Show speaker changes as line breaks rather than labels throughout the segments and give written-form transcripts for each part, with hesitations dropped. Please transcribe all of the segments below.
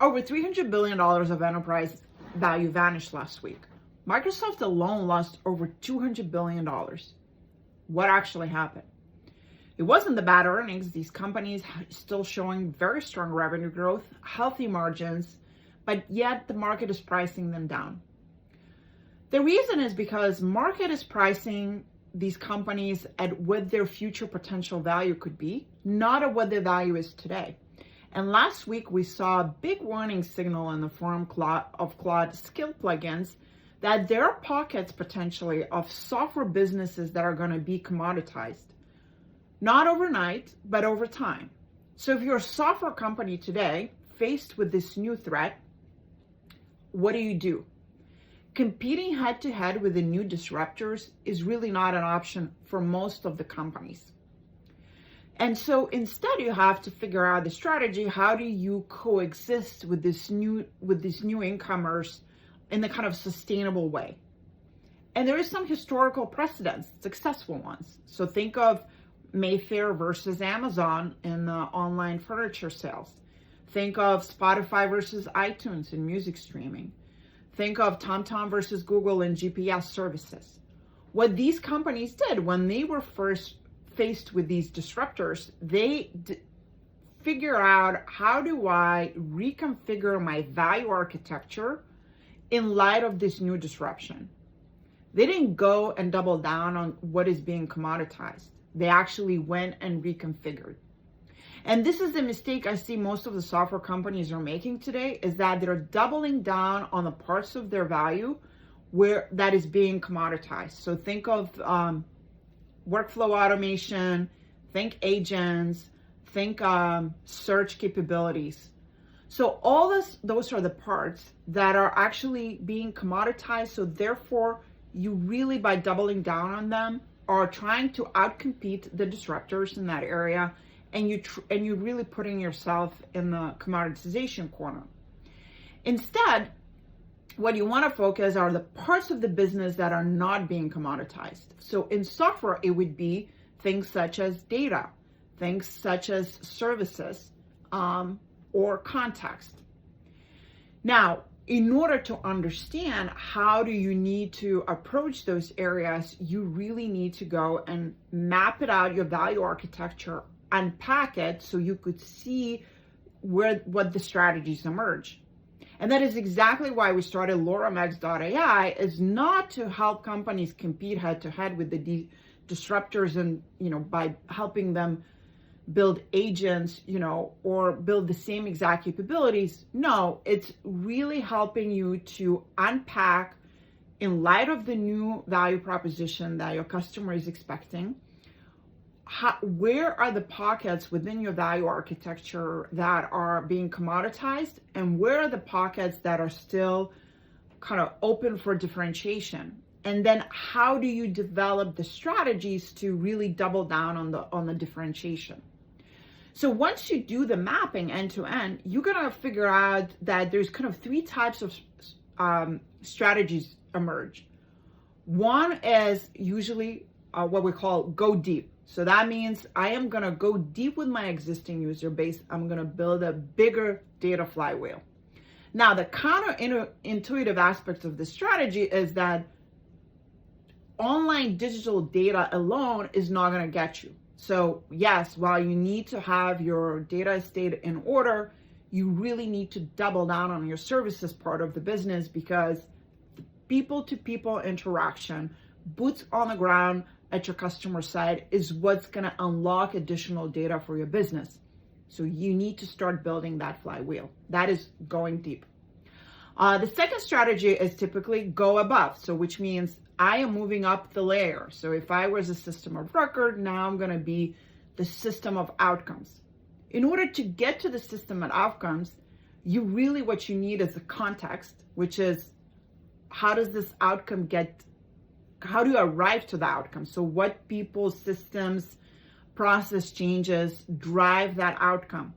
Over $300 billion of enterprise value vanished last week. Microsoft alone lost over $200 billion. What actually happened? It wasn't the bad earnings. These companies still showing very strong revenue growth, healthy margins, but yet the market is pricing them down. The reason is because market is pricing these companies at what their future potential value could be, not at what their value is today. And last week we saw a big warning signal in the form of Claude skill plugins that there are pockets potentially of software businesses that are going to be commoditized. Not overnight, but over time. So if you're a software company today faced with this new threat, what do? Competing head to head with the new disruptors is really not an option for most of the companies. And so instead you have to figure out the strategy. How do you coexist with these new incomers in the kind of sustainable way? And there is some historical precedents, successful ones. So think of Mayfair versus Amazon in the online furniture sales. Think of Spotify versus iTunes in music streaming. Think of TomTom versus Google in GPS services. What these companies did when they were first faced with these disruptors, they figure out, how do I reconfigure my value architecture in light of this new disruption? They didn't go and double down on what is being commoditized. They actually went and reconfigured. And this is the mistake I see most of the software companies are making today, is that they're doubling down on the parts of their value where that is being commoditized. So think of workflow automation, think agents, think search capabilities. So all those are the parts that are actually being commoditized. So therefore, you really, by doubling down on them, are trying to outcompete the disruptors in that area, and you're really putting yourself in the commoditization corner. Instead, what you want to focus are the parts of the business that are not being commoditized. So in software, it would be things such as data, things such as services, or context. Now, in order to understand how do you need to approach those areas, you really need to go and map it out, your value architecture, unpack it so you could see what the strategies emerge. And that is exactly why we started LoremX.ai, is not to help companies compete head to head with the disruptors and, by helping them build agents, or build the same exact capabilities. No, it's really helping you to unpack, in light of the new value proposition that your customer is expecting, where are the pockets within your value architecture that are being commoditized, and where are the pockets that are still kind of open for differentiation? And then how do you develop the strategies to really double down on the differentiation? So once you do the mapping end to end, you're gonna figure out that there's kind of three types of strategies emerge. One is usually what we call go deep. So that means I am gonna go deep with my existing user base. I'm gonna build a bigger data flywheel. Now, the counterintuitive aspect of this strategy is that online digital data alone is not gonna get you. So yes, while you need to have your data estate in order, you really need to double down on your services part of the business, because the people-to-people interaction, boots on the ground at your customer side, is what's going to unlock additional data for your business. So you need to start building that flywheel. That is going deep. The second strategy is typically go above. So which means I am moving up the layer. So if I was a system of record, now I'm going to be the system of outcomes. In order to get to the system of outcomes, what you need is the context, which is how do you arrive to the outcome? So what people, systems, process changes drive that outcome?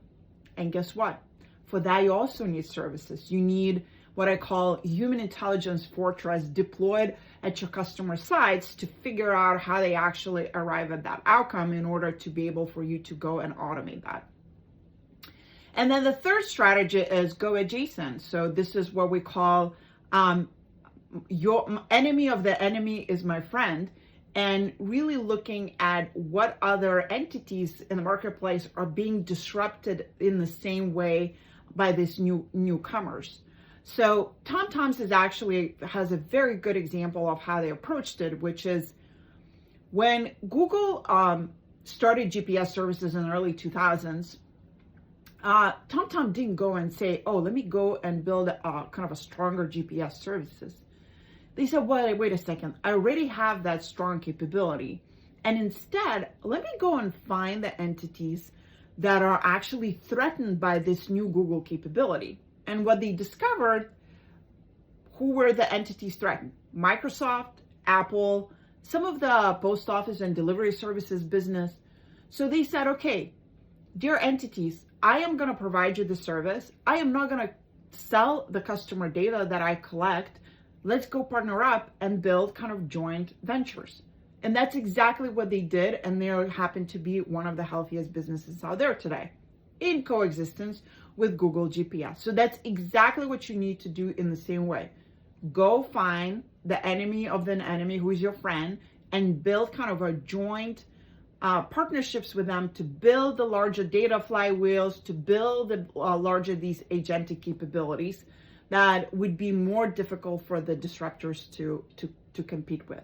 And guess what? For that, you also need services. You need what I call human intelligence fortress deployed at your customer sites to figure out how they actually arrive at that outcome in order to be able for you to go and automate that. And then the third strategy is go adjacent. So this is what we call your enemy of the enemy is my friend, and really looking at what other entities in the marketplace are being disrupted in the same way by these newcomers. So TomTom's has a very good example of how they approached it, which is when Google started GPS services in the early 2000s. TomTom didn't go and say, oh, let me go and build kind of a stronger GPS services. They said, well, wait a second, I already have that strong capability. And instead, let me go and find the entities that are actually threatened by this new Google capability. And what they discovered, who were the entities threatened? Microsoft, Apple, some of the post office and delivery services business. So they said, okay, dear entities, I am going to provide you the service. I am not going to sell the customer data that I collect. Let's go partner up and build kind of joint ventures. And that's exactly what they did. And they happen to be one of the healthiest businesses out there today in coexistence with Google GPS. So that's exactly what you need to do in the same way. Go find the enemy of the enemy, who is your friend, and build kind of a joint partnerships with them to build the larger data flywheels, to build the larger these agentic capabilities that would be more difficult for the disruptors to compete with.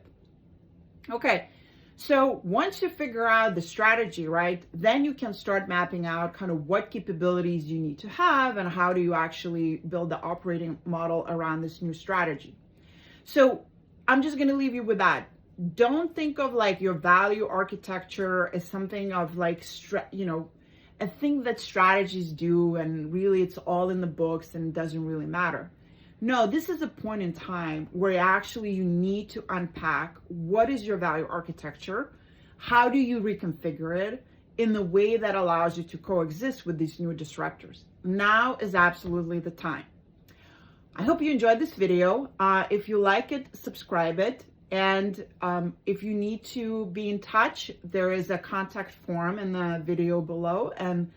Okay, so once you figure out the strategy, right, then you can start mapping out kind of what capabilities you need to have and how do you actually build the operating model around this new strategy. So I'm just going to leave you with that. Don't think of like your value architecture as something of like, a thing that strategies do and really it's all in the books and it doesn't really matter. No, this is a point in time where actually you need to unpack what is your value architecture, how do you reconfigure it in the way that allows you to coexist with these new disruptors. Now is absolutely the time. I hope you enjoyed this video. If you like it, subscribe it. And if you need to be in touch, there is a contact form in the video below, and